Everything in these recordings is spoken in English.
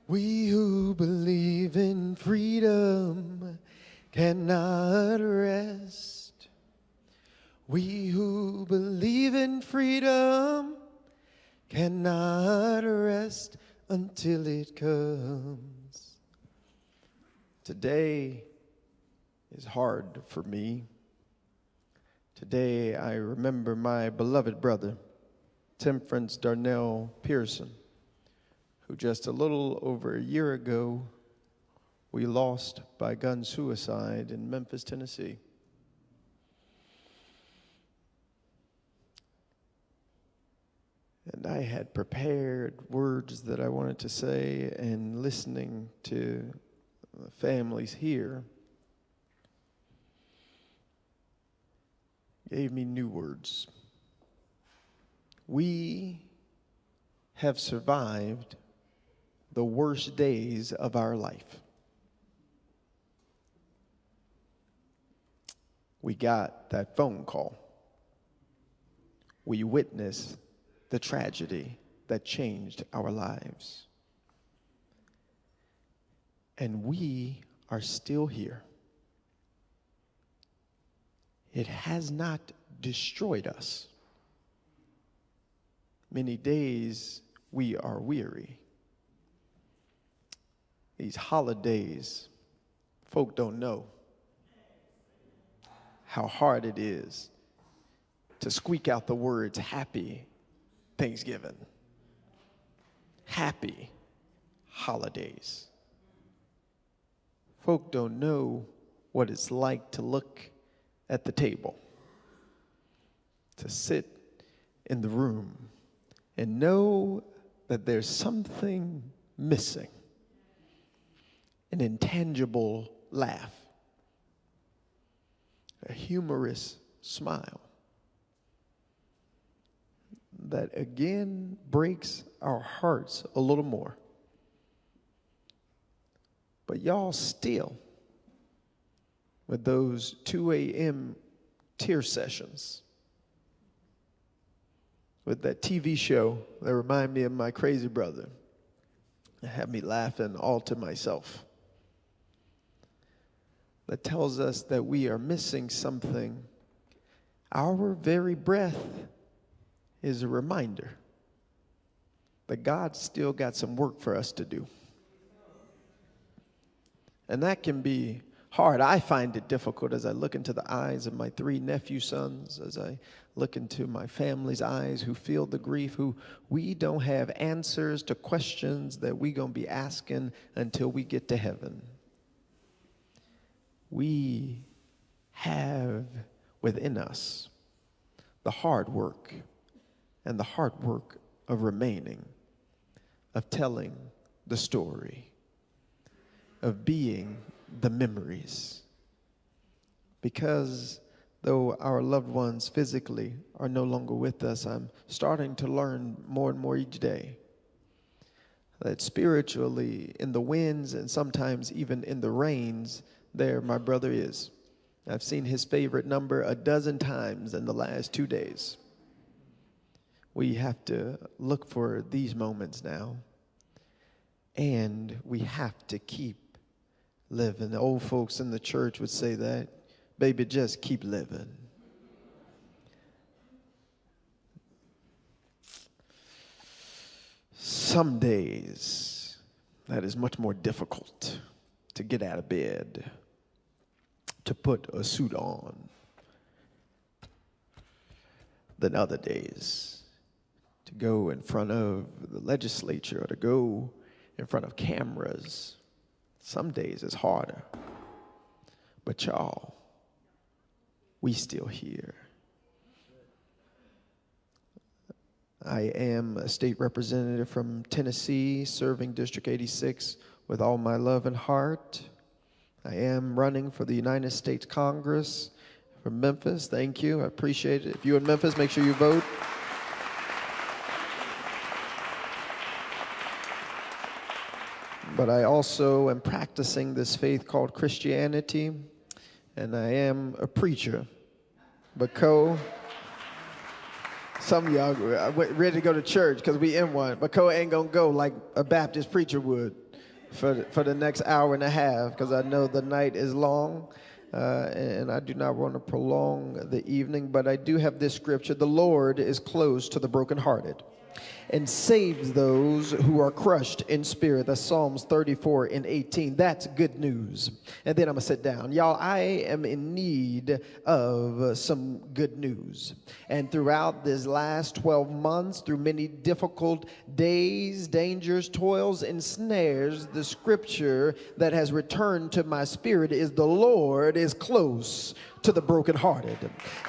We who believe in freedom cannot rest. We who believe in freedom cannot rest until it comes. Today is hard for me. Today I remember my beloved brother, Temperance Darnell Pearson, who just a little over a year ago we lost by gun suicide in Memphis, Tennessee. And I had prepared words that I wanted to say, and listening to the families here gave me new words. We have survived the worst days of our life. We got that phone call. We witnessed the tragedy that changed our lives. And we are still here. It has not destroyed us. Many days we are weary. These holidays, folk don't know how hard it is to squeak out the words Happy Thanksgiving, Happy Holidays. Folk don't know what it's like to look at the table, to sit in the room and know that there's something missing, an intangible laugh, a humorous smile that again breaks our hearts a little more. But y'all still, with those 2 a.m. tear sessions, with that TV show that remind me of my crazy brother, it had me laughing all to myself. That tells us that we are missing something. Our very breath is a reminder that God still got some work for us to do. And that can be hard. I find it difficult as I look into the eyes of my 3 nephew sons, as I look into my family's eyes who feel the grief, who we don't have answers to questions that we're going to be asking until we get to heaven. We have within us the hard work and the hard work of remaining, of telling the story, of being the memories. Because though our loved ones physically are no longer with us, I'm starting to learn more and more each day that spiritually, in the winds and sometimes even in the rains, there my brother is. I've seen his favorite number 12 times in the last 2 days. We have to look for these moments now, and we have to keep living. The old folks in the church would say that, baby, just keep living. Some days that is much more difficult to get out of bed, to put a suit on, than other days to go in front of the legislature or to go in front of cameras. Some days it's harder. But y'all, we still here. I am a state representative from Tennessee, serving District 86 with all my love and heart. I am running for the United States Congress from Memphis. Thank you. I appreciate it. If you're in Memphis, make sure you vote. But I also am practicing this faith called Christianity, and I am a preacher. But some of y'all are ready to go to church because we in one, but ain't gonna go like a Baptist preacher would. for the next hour and a half, because I know the night is long, and I do not want to prolong the evening, but I do have this scripture: the Lord is close to the brokenhearted and saves those who are crushed in spirit. That's Psalms 34:18. That's good news. And then I'm going to sit down. Y'all, I am in need of some good news. And throughout this last 12 months, through many difficult days, dangers, toils, and snares, the scripture that has returned to my spirit is: the Lord is close to the brokenhearted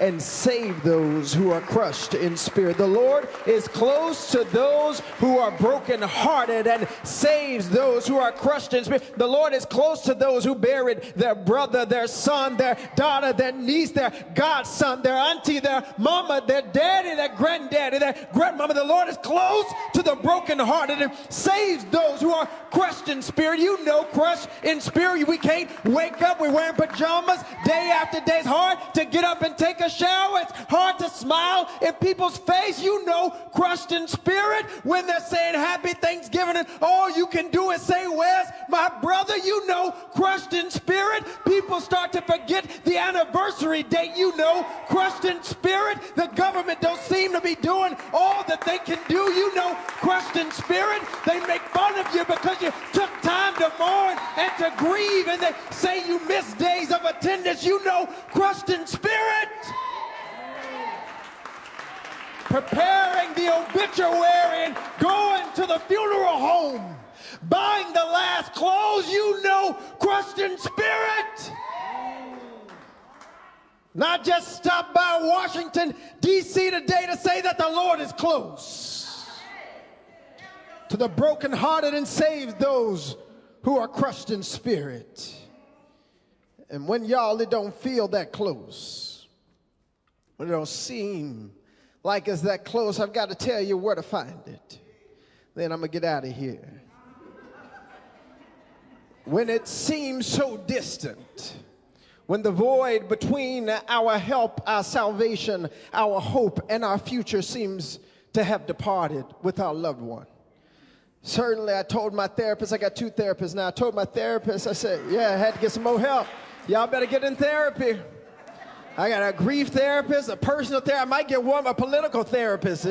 and save those who are crushed in spirit. The Lord is close to those who are brokenhearted and saves those who are crushed in spirit. The Lord is close to those who buried their brother, their son, their daughter, their niece, their godson, their auntie, their mama, their daddy, their granddaddy, their grandmama. The Lord is close to the brokenhearted and saves those who are crushed in spirit. You know, crushed in spirit. We can't wake up. We're wearing pajamas day after day. It's hard to get up and take a shower. It's hard to smile in people's face. You know, crushed in spirit, when they're saying happy Thanksgiving and all you can do is say, where's my brother? You know, crushed in spirit. People start to forget the anniversary date. You know, crushed in spirit. The government don't seem to be doing all that they can do. You know, crushed in spirit. They make fun of you because you took time to mourn and to grieve, and they say you missed days of attendance. You know, crushed in spirit. Preparing the obituary and going to the funeral home, buying the last clothes. You know, crushed in spirit. Not just stop by Washington, D.C. today to say that the Lord is close to the brokenhearted and saves those who are crushed in spirit. And when y'all, it don't feel that close, when it don't seem like it's that close, I've got to tell you where to find it. Then I'm going to get out of here. When it seems so distant, when the void between our help, our salvation, our hope, and our future seems to have departed with our loved one. Certainly, I told my therapist, I got 2 therapists now. I told my therapist, I said, yeah, I had to get some more help. Y'all better get in therapy. I got a grief therapist, a personal therapist. I might get one, a political therapist.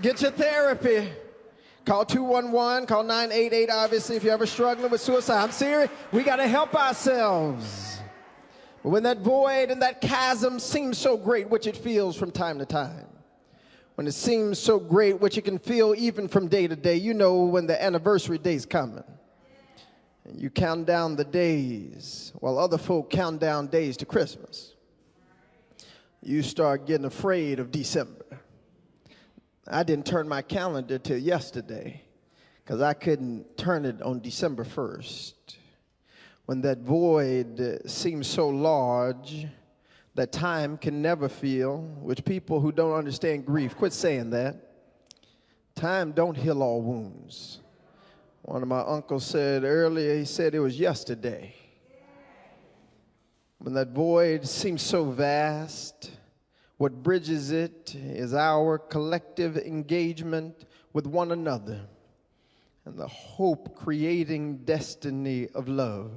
Get your therapy. Call 211, call 988, obviously, if you're ever struggling with suicide. I'm serious. We got to help ourselves. But when that void and that chasm seems so great, which it feels from time to time, when it seems so great, which you can feel even from day to day, you know when the anniversary day's coming. And you count down the days while other folk count down days to Christmas. You start getting afraid of December. I didn't turn my calendar till yesterday because I couldn't turn it on December 1st. When that void seems so large that time can never feel, which people who don't understand grief, quit saying that. Time don't heal all wounds. One of my uncles said earlier, he said it was yesterday. When that void seems so vast, what bridges it is our collective engagement with one another and the hope-creating destiny of love.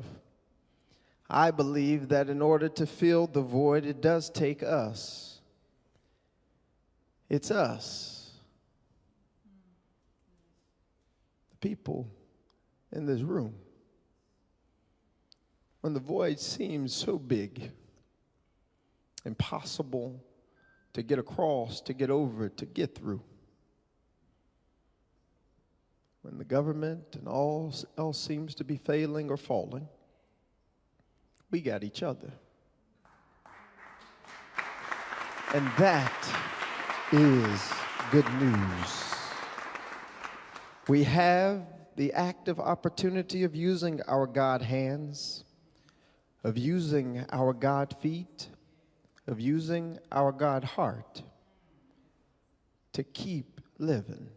I believe that in order to fill the void, it does take us. It's us. The people in this room. When the void seems so big, impossible to get across, to get over, to get through. When the government and all else seems to be failing or falling, we got each other. And that is good news. We have the active opportunity of using our God hands, of using our God feet, of using our God heart to keep living.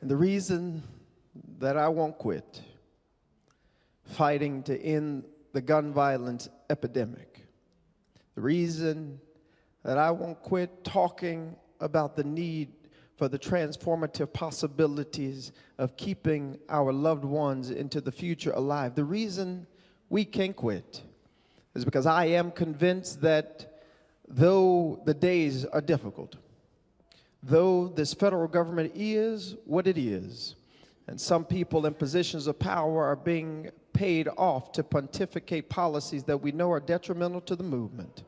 And the reason that I won't quit fighting to end the gun violence epidemic, the reason that I won't quit talking about the need for the transformative possibilities of keeping our loved ones into the future alive. The reason we can't quit is because I am convinced that though the days are difficult, though this federal government is what it is, and some people in positions of power are being paid off to pontificate policies that we know are detrimental to the movement,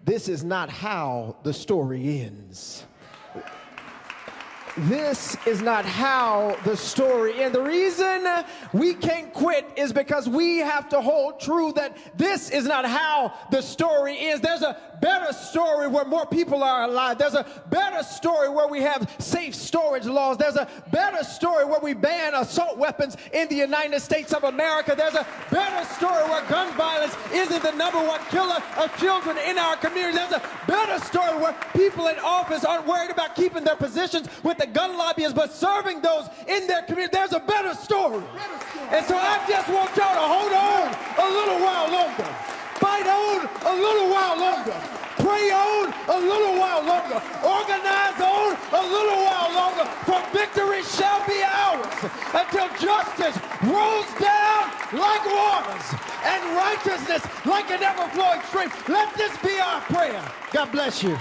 this is not how the story ends. This is not how the story ends. The reason we can't quit is because we have to hold true that this is not how the story ends. There's a better story where more people are alive. There's a better story where we have safe storage laws. There's a better story where we ban assault weapons in the United States of America. There's a better story where gun violence isn't the #1 killer of children in our community. There's a better story where people in office aren't worried about keeping their positions with the gun lobbyists, but serving those in their community. There's a better story. And so I just want y'all to hold on a little while longer. Fight on a little while longer. Pray on a little while longer. Organize on a little while longer. For victory shall be ours until justice rolls down like waters and righteousness like an ever-flowing stream. Let this be our prayer. God bless you.